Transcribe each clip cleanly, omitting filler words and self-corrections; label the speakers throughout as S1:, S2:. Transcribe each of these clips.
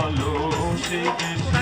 S1: চলো সেই দেশে।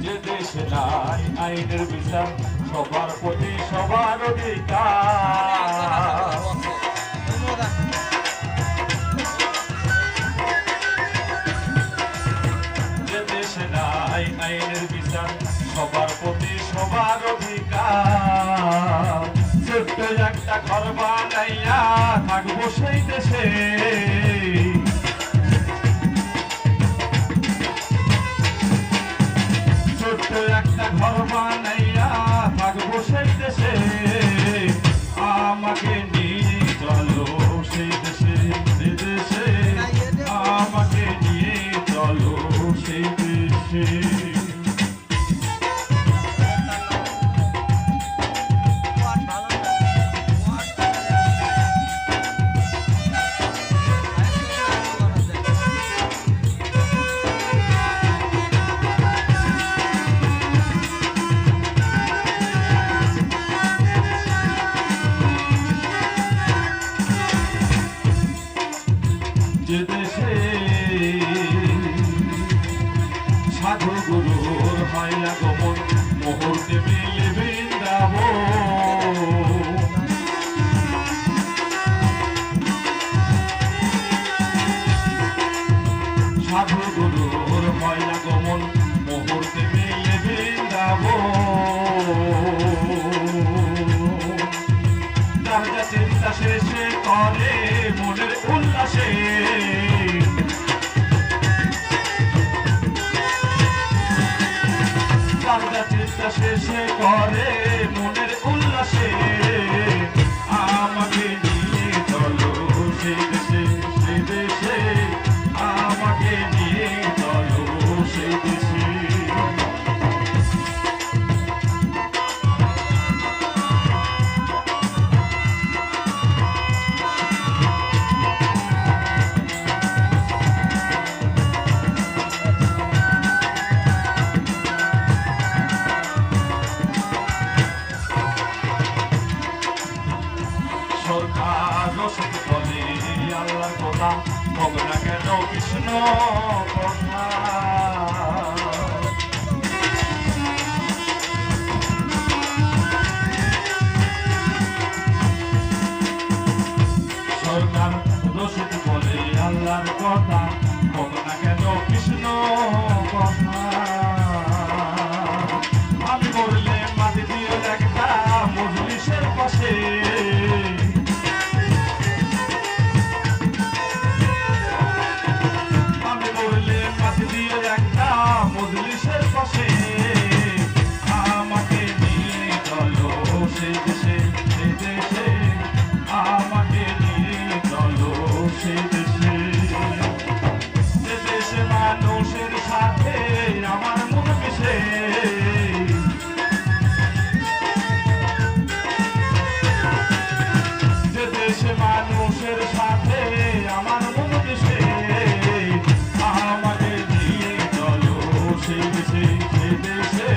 S1: যে দেশে নাই আইনের বিচার, সবার প্রতি সবার অধিকার, যে দেশে নাই আইনের বিচার, সবার প্রতি সবার অধিকার, ছোট্ট একটা ঘর বানাইয়া থাকবো সেই দেশে, একটা ঘর বানাইয়া থাকবো সেই দেশে, আমাকে নিয়ে চলো সেই দেশে, সেই দেশে আমাকে নিয়ে চলো সেই দেশে। যে দেশে সাধু গুরুর হয় না গোপন, মুহূর্তে মিলে বৃন্দাবন, সাধু গুরুর হয় না গমন, মুহূর্তে মিলে বৃন্দাবন, যার যা চিন্তা শেষে করে মনের উল্লাসে, যার যা চিন্তা শেষে করে মনের উল্লাসে, আমাকে নিয়ে চলো সেই দেশে, সেই দেশে আমাকে নিয়ে চলো সেই দেশে। সরকার রসদ বলে আল্লাহর কথা, হোক না কেন কৃষ্ণ কথা, সরকার রসদ বলে আল্লাহর কথা, হোক না কেন কৃষ্ণ কথা, আমি বললে মাটি দিয়ে একটা মজলিসের পাশে, মজলিসের পাশে, আমাকে নিয়ে চলো সেই দেশে, সেই দেশে আমাকে নিয়ে চলো সেই দেশে, যে দেশে মানুষের সাথে আমার মন মিশে, যে দেশে মানুষের সাথে আমার মন মিশে, আমাকে নিয়ে চলো সেই দেশে, সেই দেশে